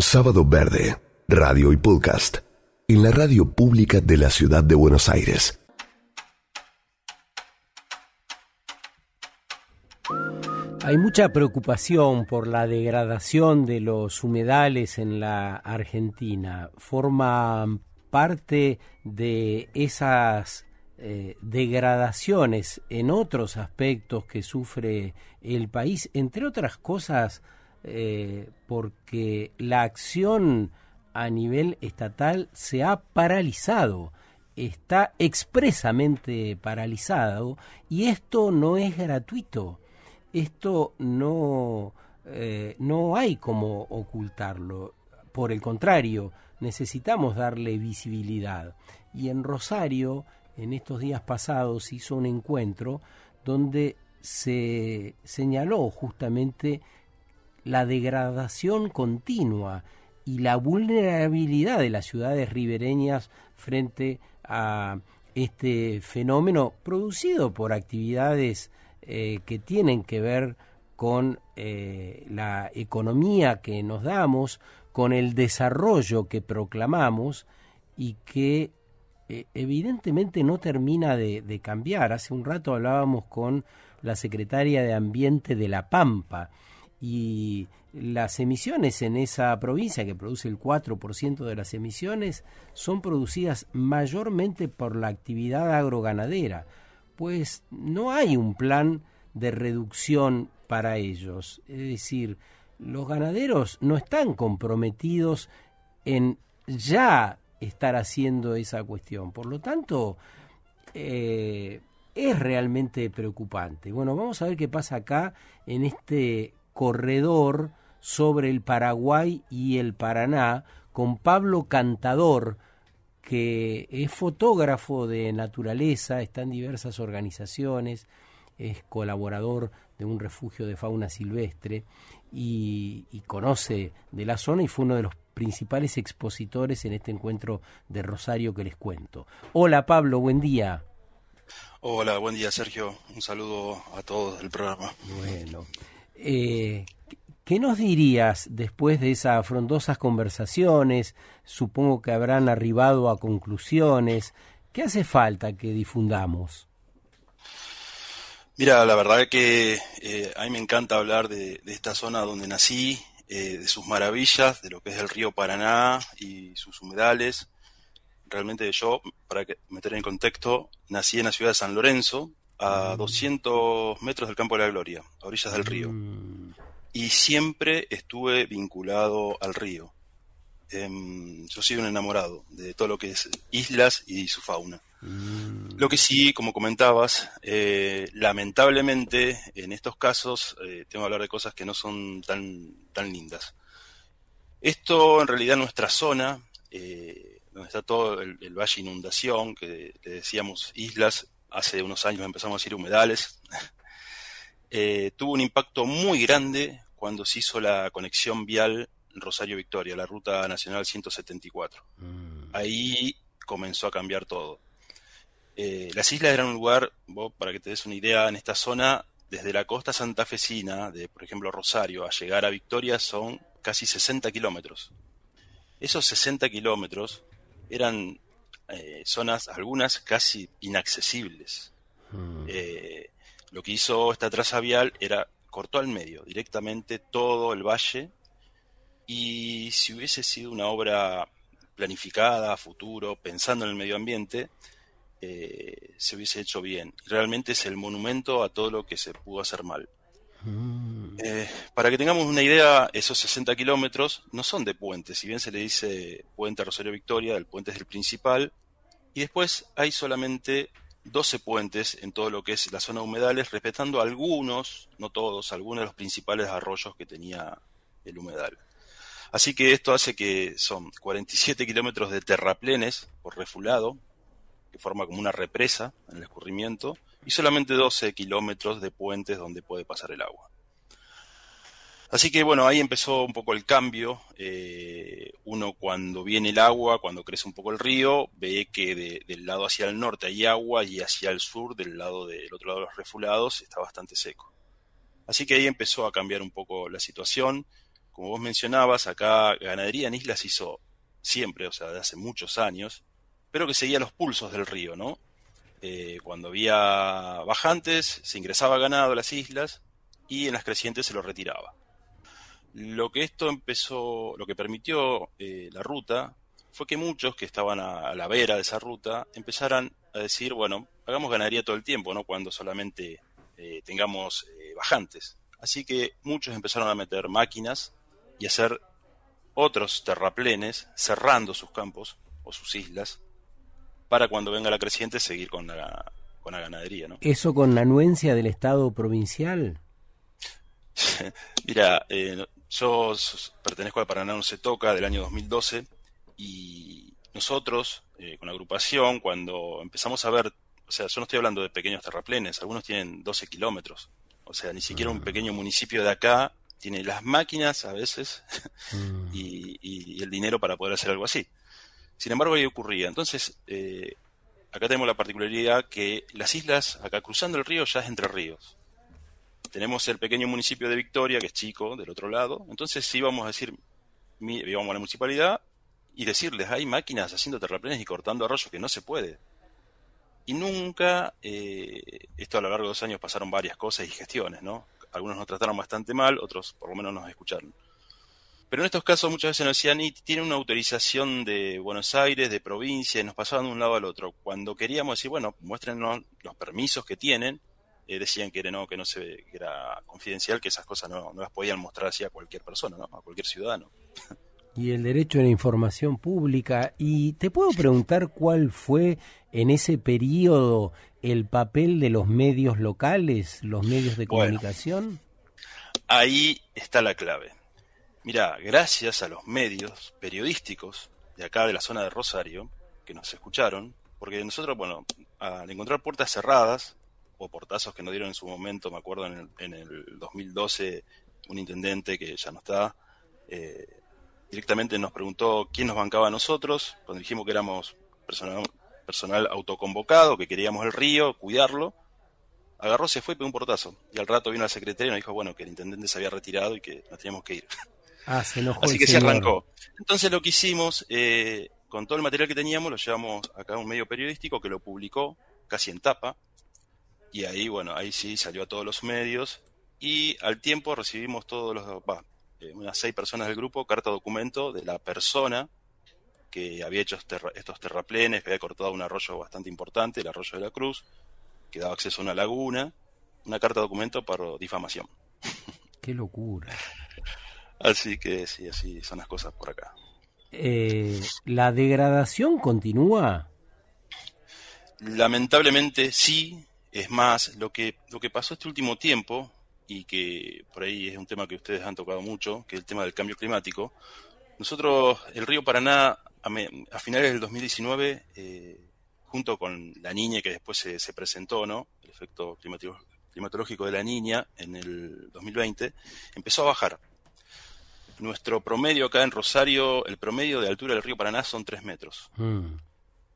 Sábado Verde, radio y podcast, en la radio pública de la ciudad de Buenos Aires. Hay mucha preocupación por la degradación de los humedales en la Argentina. Forma parte de esas degradaciones en otros aspectos que sufre el país, entre otras cosas porque la acción a nivel estatal se ha paralizado, está expresamente paralizado, y esto no es gratuito. Esto no hay como ocultarlo. Por el contrario, necesitamos darle visibilidad. Y en Rosario, en estos días pasados, hizo un encuentro donde se señaló justamente la degradación continua y la vulnerabilidad de las ciudades ribereñas frente a este fenómeno producido por actividades que tienen que ver con la economía que nos damos, con el desarrollo que proclamamos y que evidentemente no termina de cambiar. Hace un rato hablábamos con la secretaria de Ambiente de La Pampa, y las emisiones en esa provincia, que produce el 4% de las emisiones, son producidas mayormente por la actividad agroganadera, pues no hay un plan de reducción para ellos. Es decir, los ganaderos no están comprometidos en ya estar haciendo esa cuestión. Por lo tanto, es realmente preocupante. Bueno, vamos a ver qué pasa acá en este corredor sobre el Paraguay y el Paraná con Pablo Cantador, que es fotógrafo de naturaleza, está en diversas organizaciones, es colaborador de un refugio de fauna silvestre y conoce de la zona, y fue uno de los principales expositores en este encuentro de Rosario que les cuento. Hola Pablo, buen día. Hola, buen día Sergio, un saludo a todos del programa. Bueno, ¿qué nos dirías después de esas frondosas conversaciones? Supongo que habrán arribado a conclusiones. ¿Qué hace falta que difundamos? Mira, la verdad que a mí me encanta hablar de esta zona donde nací, de sus maravillas, de lo que es el río Paraná y sus humedales. Realmente yo, para meter en contexto, nací en la ciudad de San Lorenzo, a 200 metros del Campo de la Gloria, a orillas del río. Y siempre estuve vinculado al río. Yo soy un enamorado de todo lo que es islas y su fauna. Lo que sí, como comentabas, lamentablemente en estos casos tengo que hablar de cosas que no son tan lindas. Esto en realidad nuestra zona, donde está todo el valle inundación, que le decíamos islas, hace unos años empezamos a decir humedales, tuvo un impacto muy grande cuando se hizo la conexión vial Rosario-Victoria, la ruta nacional 174. Ahí comenzó a cambiar todo. Las islas eran un lugar, vos, para que te des una idea, en esta zona, desde la costa santafesina, de por ejemplo Rosario, a llegar a Victoria son casi 60 kilómetros. Esos 60 kilómetros eran zonas, algunas casi inaccesibles. Lo que hizo esta traza vial era cortó al medio directamente todo el valle, y si hubiese sido una obra planificada a futuro, pensando en el medio ambiente, se hubiese hecho bien. Realmente es el monumento a todo lo que se pudo hacer mal. Para que tengamos una idea, esos 60 kilómetros no son de puentes, si bien se le dice puente Rosario Victoria, el puente es el principal, y después hay solamente 12 puentes en todo lo que es la zona de humedales, respetando algunos, no todos, algunos de los principales arroyos que tenía el humedal. Así que esto hace que son 47 kilómetros de terraplenes por refulado, que forma como una represa en el escurrimiento, y solamente 12 kilómetros de puentes donde puede pasar el agua. Así que bueno, ahí empezó un poco el cambio. Uno cuando viene el agua, cuando crece un poco el río, ve que del lado hacia el norte hay agua y hacia el sur, del otro lado de los refulados, está bastante seco. Así que ahí empezó a cambiar un poco la situación, como vos mencionabas, acá ganadería en islas hizo siempre, o sea, de hace muchos años, pero que seguía los pulsos del río, ¿no? Cuando había bajantes, se ingresaba ganado a las islas y en las crecientes se lo retiraba. Lo que permitió la ruta fue que muchos que estaban a la vera de esa ruta empezaran a decir, bueno, hagamos ganadería todo el tiempo, no cuando solamente tengamos bajantes. Así que muchos empezaron a meter máquinas y hacer otros terraplenes cerrando sus campos o sus islas para cuando venga la creciente seguir con la ganadería, ¿no? ¿Eso con anuencia del Estado provincial? Mira, yo pertenezco al Paraná No Se Toca del año 2012 y nosotros, con la agrupación, cuando empezamos a ver, o sea, yo no estoy hablando de pequeños terraplenes, algunos tienen 12 kilómetros, o sea, ni siquiera un pequeño municipio de acá tiene las máquinas a veces y el dinero para poder hacer algo así. Sin embargo, ahí ocurría. Entonces, acá tenemos la particularidad que las islas, acá cruzando el río, ya es Entre Ríos. Tenemos el pequeño municipio de Victoria, que es chico, del otro lado. Entonces sí vamos a decir, íbamos a la municipalidad y decirles, hay máquinas haciendo terraplenes y cortando arroyos que no se puede. Y nunca, esto a lo largo de los años pasaron varias cosas y gestiones, ¿no? Algunos nos trataron bastante mal, otros por lo menos nos escucharon. Pero en estos casos muchas veces nos decían, y tienen una autorización de Buenos Aires, de provincia, y nos pasaban de un lado al otro. Cuando queríamos decir, bueno, muéstrenos los permisos que tienen, decían que era confidencial, que esas cosas no las podían mostrar así a cualquier persona, ¿no? A cualquier ciudadano. Y el derecho a la información pública. ¿Y te puedo preguntar cuál fue en ese periodo el papel de los medios locales, los medios de comunicación? Ahí está la clave. Mirá, gracias a los medios periodísticos de acá de la zona de Rosario, que nos escucharon, porque nosotros, bueno, al encontrar puertas cerradas, o portazos que nos dieron en su momento, me acuerdo en el 2012, un intendente que ya no está, directamente nos preguntó quién nos bancaba a nosotros, cuando dijimos que éramos personal autoconvocado, que queríamos el río, cuidarlo, agarró, se fue y pegó un portazo. Y al rato vino la secretaria y nos dijo, bueno, que el intendente se había retirado y que nos teníamos que ir. Se enojó. Así que se arrancó. Entonces lo que hicimos, con todo el material que teníamos, lo llevamos acá a un medio periodístico que lo publicó casi en tapa. Y ahí, bueno, ahí sí salió a todos los medios. Y al tiempo recibimos unas 6 personas del grupo, carta documento de la persona que había hecho estos terraplenes, que había cortado un arroyo bastante importante, el arroyo de la Cruz, que daba acceso a una laguna, una carta documento por difamación. ¡Qué locura! Así que sí, así son las cosas por acá. ¿La degradación continúa? Lamentablemente sí. Es más, lo que pasó este último tiempo, y que por ahí es un tema que ustedes han tocado mucho, que es el tema del cambio climático. Nosotros, el río Paraná, a finales del 2019, junto con la Niña, que después se presentó, ¿no? El efecto climatológico de la Niña en el 2020, empezó a bajar. Nuestro promedio acá en Rosario, el promedio de altura del río Paraná son 3 metros.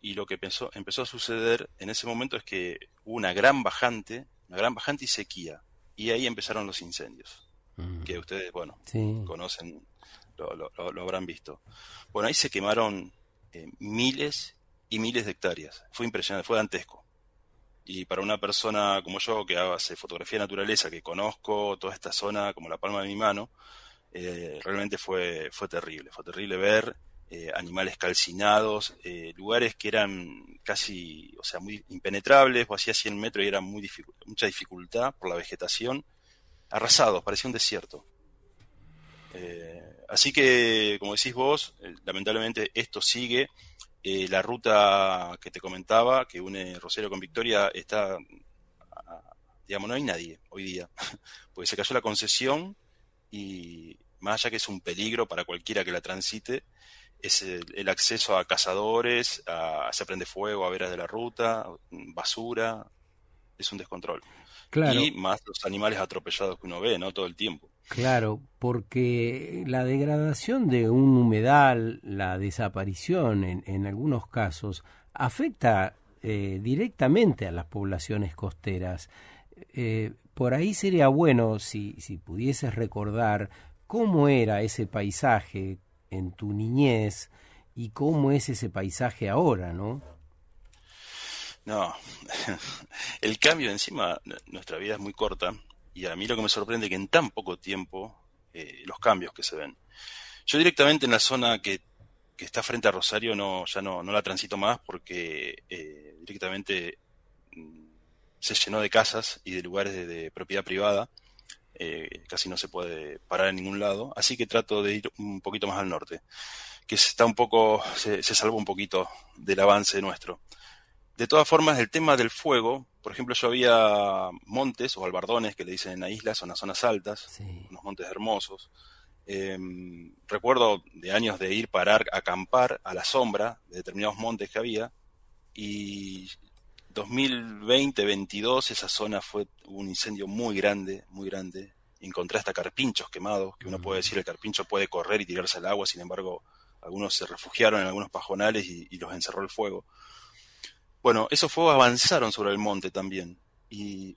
Y lo que empezó a suceder en ese momento es que hubo una gran bajante y sequía. Y ahí empezaron los incendios, que ustedes, bueno, sí, conocen, lo habrán visto. Bueno, ahí se quemaron miles y miles de hectáreas. Fue impresionante, fue dantesco. Y para una persona como yo, que hace fotografía de naturaleza, que conozco toda esta zona como la palma de mi mano, realmente fue terrible. Fue terrible ver animales calcinados, lugares que eran casi, o sea, muy impenetrables, o hacía 100 metros y era mucha dificultad por la vegetación, arrasados, parecía un desierto. Así que, como decís vos, lamentablemente esto sigue. La ruta que te comentaba, que une Rosario con Victoria, está, digamos, no hay nadie hoy día, porque se cayó la concesión y más allá que es un peligro para cualquiera que la transite, es el acceso a cazadores, se prende fuego a veras de la ruta, basura, es un descontrol. Claro. Y más los animales atropellados que uno ve, ¿no? Todo el tiempo. Claro, porque la degradación de un humedal, la desaparición en algunos casos, afecta directamente a las poblaciones costeras. Por ahí sería bueno, si pudieses recordar, ¿Cómo era ese paisaje en tu niñez y cómo es ese paisaje ahora, no? No, el cambio encima, nuestra vida es muy corta y a mí lo que me sorprende es que en tan poco tiempo los cambios que se ven. Yo directamente en la zona que está frente a Rosario ya no la transito más porque directamente se llenó de casas y de lugares de propiedad privada. Casi no se puede parar en ningún lado, así que trato de ir un poquito más al norte, que se salvó un poquito del avance nuestro. De todas formas, el tema del fuego, por ejemplo, yo había montes o albardones que le dicen en la isla, son las zonas altas, Sí. unos montes hermosos. Recuerdo de años de ir parar, acampar a la sombra de determinados montes que había, y 2020-22 esa zona hubo un incendio muy grande, muy grande. Encontré hasta carpinchos quemados, que uno puede decir el carpincho puede correr y tirarse al agua, sin embargo, algunos se refugiaron en algunos pajonales y los encerró el fuego. Bueno, esos fuegos avanzaron sobre el monte también, y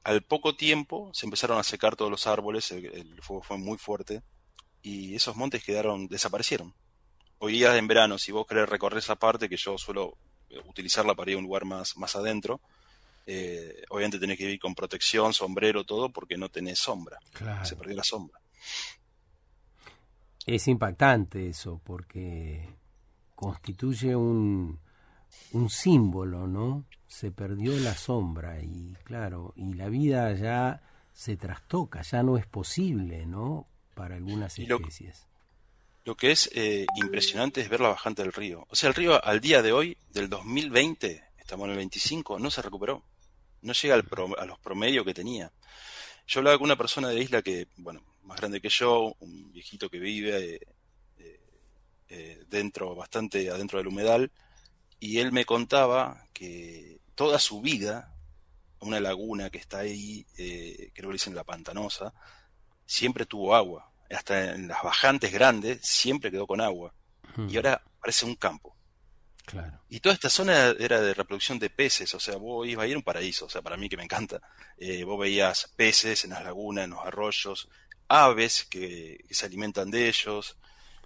al poco tiempo se empezaron a secar todos los árboles, el fuego fue muy fuerte, y esos montes desaparecieron. Hoy día en verano, si vos querés recorrer esa parte, que yo suelo utilizarla para ir a un lugar más adentro, obviamente tenés que ir con protección, sombrero, todo, porque no tenés sombra. Claro. Se perdió la sombra. Es impactante eso, porque constituye un símbolo, ¿no? Se perdió la sombra y claro, y la vida ya se trastoca, ya no es posible, ¿no? Para algunas especies. Lo que es impresionante es ver la bajante del río. O sea, el río al día de hoy, del 2020, estamos en el 25, no se recuperó. No llega a los promedios que tenía. Yo hablaba con una persona de la isla que, bueno, más grande que yo, un viejito que vive bastante adentro del humedal, y él me contaba que toda su vida, una laguna que está ahí, creo que le dicen la Pantanosa, siempre tuvo agua. Hasta en las bajantes grandes siempre quedó con agua. Y ahora parece un campo. Claro. Y toda esta zona era de reproducción de peces, o sea, vos ibas a ir a un paraíso, o sea, para mí que me encanta. Vos veías peces en las lagunas, en los arroyos, aves que se alimentan de ellos,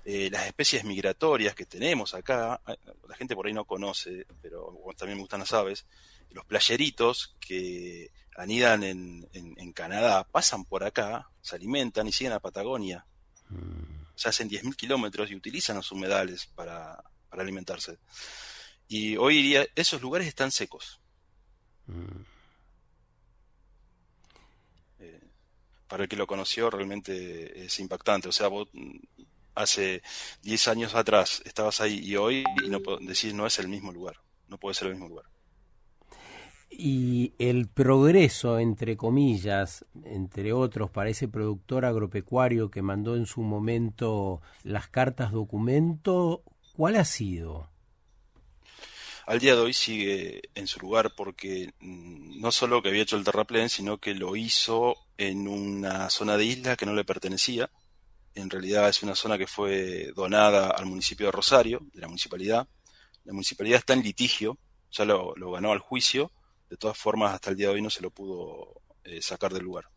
las especies migratorias que tenemos acá, la gente por ahí no conoce, pero también me gustan las aves, los playeritos que anidan en Canadá, pasan por acá, se alimentan y siguen a Patagonia. O sea, hacen 10.000 kilómetros y utilizan los humedales para alimentarse. Y hoy día esos lugares están secos. Para el que lo conoció realmente es impactante. O sea, vos hace 10 años atrás estabas ahí y hoy y decís no es el mismo lugar. No puede ser el mismo lugar. Y el progreso, entre comillas, entre otros, para ese productor agropecuario que mandó en su momento las cartas documento, ¿cuál ha sido? Al día de hoy sigue en su lugar porque no solo que había hecho el terraplén, sino que lo hizo en una zona de isla que no le pertenecía. En realidad es una zona que fue donada al municipio de Rosario, de la municipalidad. La municipalidad está en litigio, ya lo ganó al juicio. De todas formas, hasta el día de hoy no se lo pudo sacar del lugar.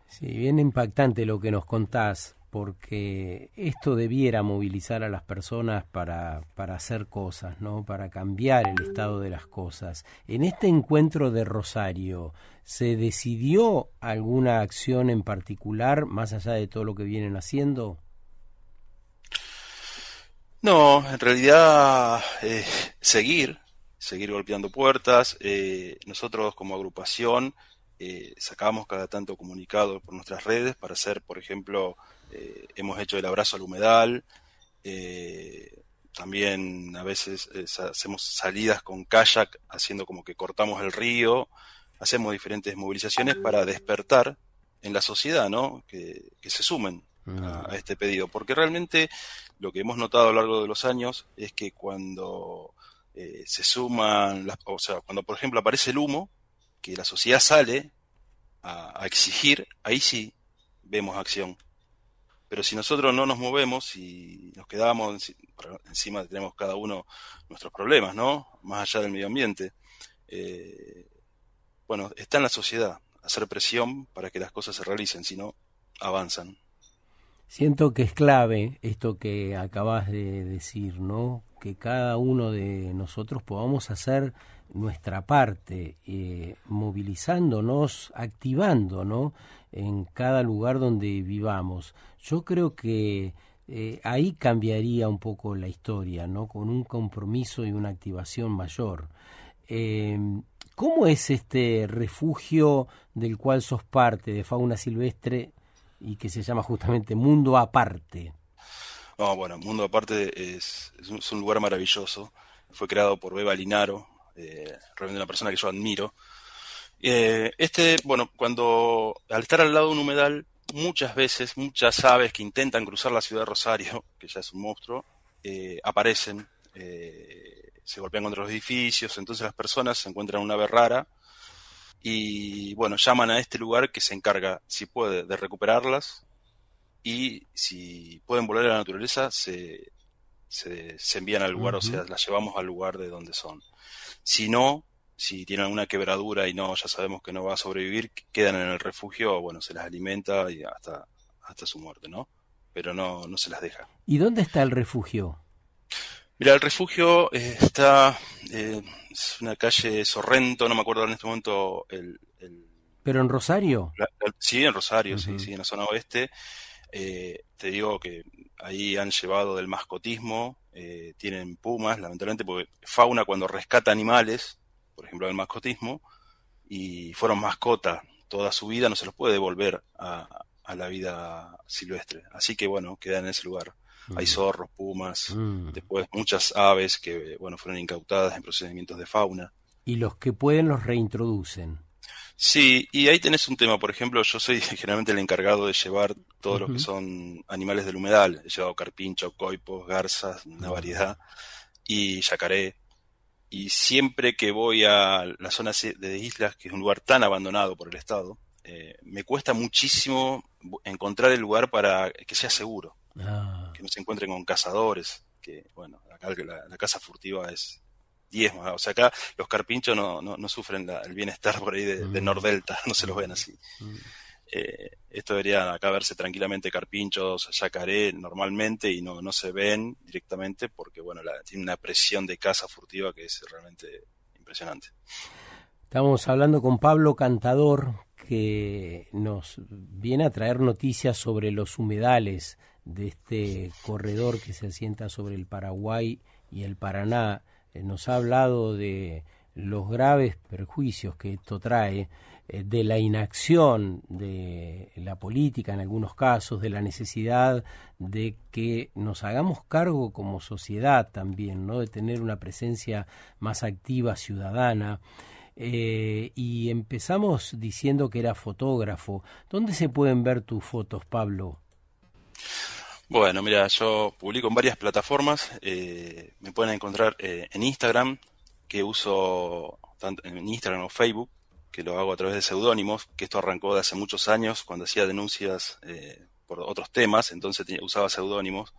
Sí, bien impactante lo que nos contás, porque esto debiera movilizar a las personas para hacer cosas, ¿no? Para cambiar el estado de las cosas. En este encuentro de Rosario, ¿se decidió alguna acción en particular, más allá de todo lo que vienen haciendo? No, en realidad seguir golpeando puertas. Nosotros como agrupación sacamos cada tanto comunicado por nuestras redes para hacer, por ejemplo, hemos hecho el abrazo al humedal, también a veces hacemos salidas con kayak haciendo como que cortamos el río, hacemos diferentes movilizaciones para despertar en la sociedad, ¿no? Que se sumen a este pedido, porque realmente lo que hemos notado a lo largo de los años es que cuando se suman, o sea, cuando por ejemplo aparece el humo, que la sociedad sale a exigir, ahí sí vemos acción. Pero si nosotros no nos movemos y nos quedamos, encima tenemos cada uno nuestros problemas, ¿no? Más allá del medio ambiente. Bueno, está en la sociedad hacer presión para que las cosas se realicen, si no, avanzan. Siento que es clave esto que acabas de decir, ¿no? Que cada uno de nosotros podamos hacer nuestra parte, movilizándonos, activando, ¿no? En cada lugar donde vivamos. Yo creo que ahí cambiaría un poco la historia, ¿no? Con un compromiso y una activación mayor. ¿Cómo es este refugio del cual sos parte, de fauna silvestre, y que se llama justamente Mundo Aparte? No, bueno, Mundo Aparte es un lugar maravilloso. Fue creado por Beba Linaro, realmente una persona que yo admiro. Bueno, al estar al lado de un humedal, muchas veces, muchas aves que intentan cruzar la ciudad de Rosario, que ya es un monstruo, aparecen, se golpean contra los edificios, entonces las personas se encuentran una ave rara y, bueno, llaman a este lugar que se encarga, si puede, de recuperarlas, y si pueden volver a la naturaleza, se envían al lugar, o sea, las llevamos al lugar de donde son. Si no, si tienen alguna quebradura y ya sabemos que no va a sobrevivir, quedan en el refugio, bueno, se las alimenta y hasta su muerte, ¿no? Pero no se las deja. ¿Y dónde está el refugio? Mira, el refugio está, es una calle Sorrento, no me acuerdo en este momento ¿Pero en Rosario? Sí, en Rosario, sí, en la zona oeste. Te digo que ahí han llevado del mascotismo, tienen pumas, lamentablemente, porque fauna cuando rescata animales, por ejemplo del mascotismo, y fueron mascota toda su vida, no se los puede devolver a la vida silvestre. Así que bueno, quedan en ese lugar. Hay zorros, pumas, después muchas aves que bueno fueron incautadas en procedimientos de fauna. Y los que pueden los reintroducen. Sí, y ahí tenés un tema, por ejemplo, yo soy generalmente el encargado de llevar todos los que son animales del humedal. He llevado carpincho, coipos, garzas, una variedad, y yacaré. Y siempre que voy a la zona de islas, que es un lugar tan abandonado por el Estado, me cuesta muchísimo encontrar el lugar para que sea seguro. Que no se encuentren con cazadores, que bueno, acá la caza furtiva es 10 más. O sea, acá los carpinchos no sufren el bienestar por ahí de Nordelta, no se los ven así. Esto debería acá verse tranquilamente carpinchos, yacaré normalmente y no se ven directamente porque bueno, tiene una presión de caza furtiva que es realmente impresionante. Estamos hablando con Pablo Cantador, que nos viene a traer noticias sobre los humedales de este corredor que se asienta sobre el Paraguay y el Paraná. Nos ha hablado de los graves perjuicios que esto trae, de la inacción de la política en algunos casos, de la necesidad de que nos hagamos cargo como sociedad también, ¿no? De tener una presencia más activa ciudadana. Y empezamos diciendo que era fotógrafo. ¿Dónde se pueden ver tus fotos, Pablo? Bueno, mira, yo publico en varias plataformas. Me pueden encontrar en Instagram, que uso tanto en Instagram o Facebook, que lo hago a través de seudónimos, que esto arrancó de hace muchos años cuando hacía denuncias por otros temas, entonces usaba seudónimos,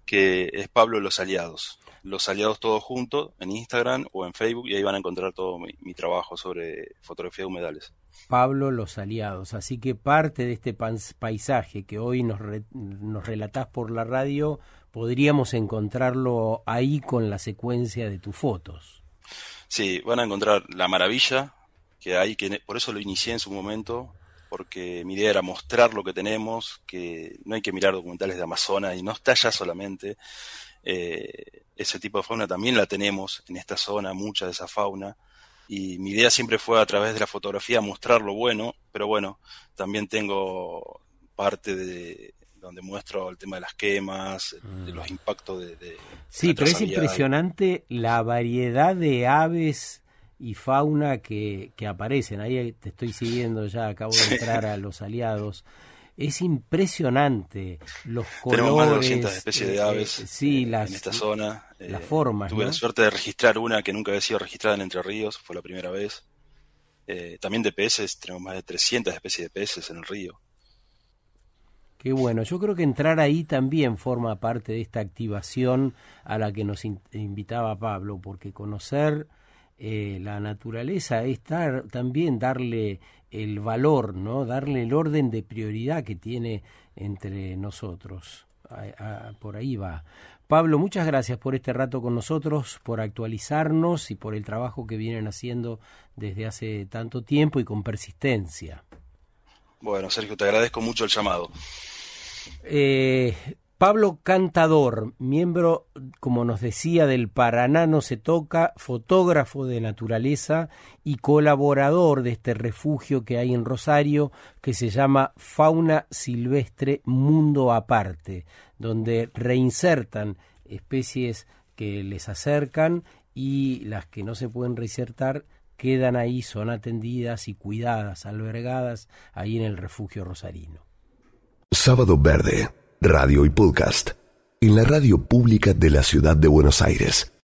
que es Pablo Los Aliados. Los Aliados todos juntos en Instagram o en Facebook, y ahí van a encontrar todo mi trabajo sobre fotografía de humedales. Pablo Los Aliados, así que parte de este paisaje que hoy nos relatás por la radio, podríamos encontrarlo ahí con la secuencia de tus fotos. Sí, van a encontrar la maravilla que hay, que por eso lo inicié en su momento, porque mi idea era mostrar lo que tenemos, que no hay que mirar documentales de Amazonas y no está allá solamente. Ese tipo de fauna también la tenemos en esta zona, mucha de esa fauna, y mi idea siempre fue a través de la fotografía mostrar lo bueno, pero bueno, también tengo parte de donde muestro el tema de las quemas, de los impactos de sí, pero es impresionante la variedad de aves y fauna que aparecen. Ahí te estoy siguiendo ya, acabo de entrar a Los Aliados. Es impresionante los colores. Tenemos más de 200 especies de aves sí, en esta zona. Las formas, tuve ¿no? la suerte de registrar una que nunca había sido registrada en Entre Ríos, fue la primera vez. También de peces, tenemos más de 300 especies de peces en el río. Qué bueno, yo creo que entrar ahí también forma parte de esta activación a la que nos invitaba Pablo, porque conocer la naturaleza es también darle el valor, ¿no? Darle el orden de prioridad que tiene entre nosotros. Por ahí va. Pablo, muchas gracias por este rato con nosotros, por actualizarnos y por el trabajo que vienen haciendo desde hace tanto tiempo y con persistencia. Bueno, Sergio, te agradezco mucho el llamado. Pablo Cantador, miembro, como nos decía, del Paraná No Se Toca, fotógrafo de naturaleza y colaborador de este refugio que hay en Rosario, que se llama Fauna Silvestre Mundo Aparte, donde reinsertan especies que les acercan y las que no se pueden reinsertar quedan ahí, son atendidas y cuidadas, albergadas ahí en el refugio rosarino. Sábado Verde, radio y podcast, en la radio pública de la ciudad de Buenos Aires.